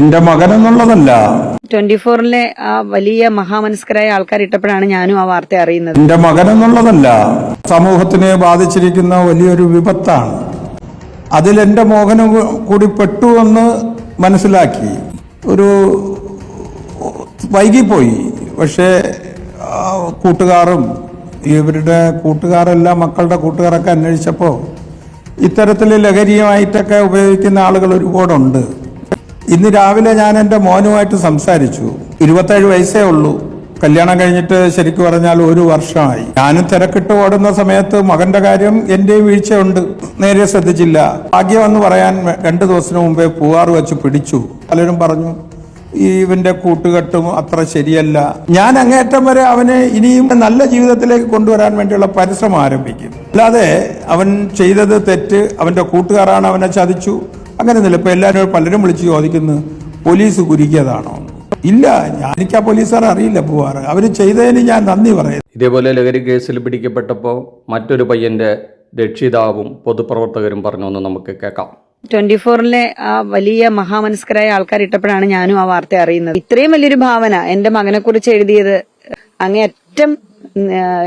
എന്റെ മകനെന്നുള്ളതല്ല, 24-ലെ ആ വലിയ മഹാമനസ്കരായ ആൾക്കാർ ഇട്ടപ്പോഴാണ് ഞാനും ആ വാർത്ത അറിയുന്നത്. എന്റെ മകനെന്നുള്ളതല്ല, സമൂഹത്തിനെ ബാധിച്ചിരിക്കുന്ന വലിയൊരു വിപത്താണ്. അതിൽ എന്റെ മോഹനും കൂടി പെട്ടു എന്ന് മനസ്സിലാക്കി. ഒരു വൈകിപ്പോയി. പക്ഷേ കൂട്ടുകാരും ഇവരുടെ കൂട്ടുകാരെല്ലാം മക്കളുടെ കൂട്ടുകാരൊക്കെ അന്വേഷിച്ചപ്പോൾ ഇത്തരത്തിൽ ലഹരിയുമായിട്ടൊക്കെ ഉപയോഗിക്കുന്ന ആളുകൾ ഒരുപാടുണ്ട്. ഇന്ന് രാവിലെ ഞാൻ എൻ്റെ മോനുമായിട്ട് സംസാരിച്ചു. 27 വയസ്സേ ഉള്ളൂ. കല്യാണം കഴിഞ്ഞിട്ട് ശരിക്കും പറഞ്ഞാൽ 1 വർഷമായി. ഞാനും തിരക്കിട്ട് ഓടുന്ന സമയത്ത് മകന്റെ കാര്യം എന്റെയും വീഴ്ചയുണ്ട്, നേരെ ശ്രദ്ധിച്ചില്ല. ഭാഗ്യമെന്ന് പറയാൻ 2 ദിവസത്തിന് മുമ്പേ പൂവാറ് വെച്ച് പിടിച്ചു. പലരും പറഞ്ഞു ഇവന്റെ കൂട്ടുകെട്ടും അത്ര ശരിയല്ല. ഞാൻ അങ്ങേറ്റം വരെ അവനെ ഇനിയും നല്ല ജീവിതത്തിലേക്ക് കൊണ്ടുവരാൻ വേണ്ടിയുള്ള പരിശ്രമം ആരംഭിക്കും. അല്ലാതെ അവൻ ചെയ്തത് തെറ്റ്, അവന്റെ കൂട്ടുകാരാണ് അവനെ ചതിച്ചു, അങ്ങനെയൊന്നുമില്ല. ഇപ്പൊ എല്ലാവരും പലരും വിളിച്ച് ചോദിക്കുന്നു പോലീസ് കുരുക്കിയതാണോ? ഇല്ല, എനിക്ക് ആ പോലീസുകാരെ അറിയില്ല. പോവാറ് അവര് ചെയ്തതിന് ഞാൻ നന്ദി പറയുന്നു. ഇതേപോലെ ലഹരി കേസിൽ പിടിക്കപ്പെട്ടപ്പോൾ മറ്റൊരു പയ്യന്റെ രക്ഷിതാവും പൊതുപ്രവർത്തകരും പറഞ്ഞൊന്ന് നമുക്ക് കേൾക്കാം. 24-ലെ ആ വലിയ മഹാമനസ്കരായ ആൾക്കാർ ഇട്ടപ്പോഴാണ് ഞാനും ആ വാർത്ത അറിയുന്നത്. ഇത്രയും വലിയൊരു ഭാവന എന്റെ മകനെ കുറിച്ച് എഴുതിയത് അങ്ങേയറ്റം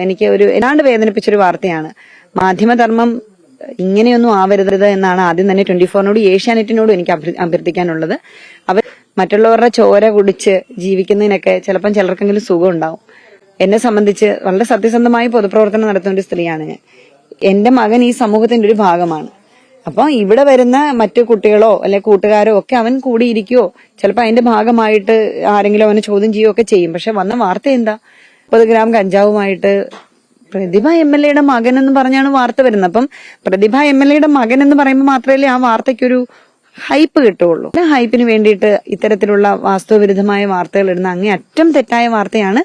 എനിക്ക് ഏതാണ്ട് വേദനിപ്പിച്ചൊരു വാർത്തയാണ്. മാധ്യമധർമ്മം ഇങ്ങനെയൊന്നും ആവരുത് എന്നാണ് ആദ്യം തന്നെ 24-നോടും ഏഷ്യാനെറ്റിനോടും എനിക്ക് അഭ്യർത്ഥിക്കാനുള്ളത്. അവർ മറ്റുള്ളവരുടെ ചോര കുടിച്ച് ജീവിക്കുന്നതിനൊക്കെ ചിലപ്പം ചിലർക്കെങ്കിലും സുഖം ഉണ്ടാവും. എന്നെ സംബന്ധിച്ച് വളരെ സത്യസന്ധമായി പൊതുപ്രവർത്തനം നടത്തുന്ന ഒരു സ്ത്രീയാണ് ഞാൻ. എന്റെ മകൻ ഈ സമൂഹത്തിന്റെ ഒരു ഭാഗമാണ്. അപ്പൊ ഇവിടെ വരുന്ന മറ്റു കുട്ടികളോ അല്ലെ കൂട്ടുകാരോ ഒക്കെ അവൻ കൂടിയിരിക്കുകയോ ചിലപ്പോൾ അതിന്റെ ഭാഗമായിട്ട് ആരെങ്കിലും അവനെ ചോദ്യം ചെയ്യുകയോ ഒക്കെ ചെയ്യും. പക്ഷെ വന്ന വാർത്ത എന്താ? 30 ഗ്രാം കഞ്ചാവുമായിട്ട് പ്രതിഭ MLA-യുടെ മകൻ എന്ന് പറഞ്ഞാണ് വാർത്ത വരുന്നത്. അപ്പം പ്രതിഭ MLA-യുടെ മകൻ എന്ന് പറയുമ്പോൾ മാത്രമല്ലേ ആ വാർത്തയ്ക്കൊരു ഹൈപ്പ് കിട്ടുള്ളൂ. ഹൈപ്പിന് വേണ്ടിയിട്ട് ഇത്തരത്തിലുള്ള വാസ്തവവിരുദ്ധമായ വാർത്തകൾ ഇടുന്ന അങ്ങേയറ്റം തെറ്റായ വാർത്തയാണ്.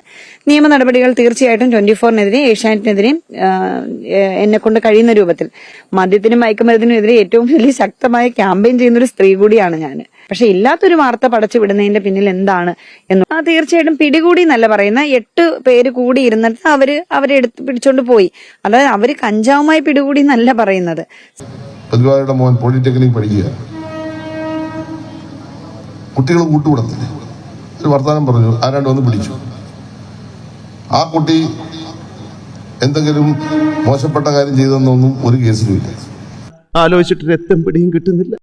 നിയമ നടപടികൾ തീർച്ചയായിട്ടും 24-നെതിരെ ഏഷ്യാനെറ്റിനെതിരെയും എന്നെ കൊണ്ട് കഴിയുന്ന രൂപത്തിൽ മദ്യത്തിനും മയക്കുമരുന്നിനുമെതിരെ ഏറ്റവും വലിയ ശക്തമായ ക്യാമ്പയിൻ ചെയ്യുന്ന ഒരു സ്ത്രീ കൂടിയാണ് ഞാൻ. പക്ഷെ ഇല്ലാത്തൊരു വാർത്ത പടച്ചു വിടുന്നതിന്റെ പിന്നിൽ എന്താണ് എന്ന് തീർച്ചയായിട്ടും പിടികൂടി എന്നല്ല പറയുന്ന 8 പേര് കൂടി ഇരുന്നിട്ട് അവരെ എടുത്ത് പിടിച്ചോണ്ട് പോയി. അതായത് അവര് കഞ്ചാവുമായി പിടികൂടി എന്നല്ല പറയുന്നത്. മോൻ പോളിടെക്നിക് പഠിക്കുക, കുട്ടികൾ കൂട്ടുകൂടത്തില്ല. ഒരു വർത്തമാനം പറഞ്ഞു, ആരാണ്ട് വന്ന് പിടിച്ചു. ആ കുട്ടി എന്തെങ്കിലും മോശപ്പെട്ട കാര്യം ചെയ്തെന്നൊന്നും ഒരു കേസിലും ഇല്ല. ആലോചിച്ചിട്ട് രക്തം പിടിയും കിട്ടുന്നില്ല.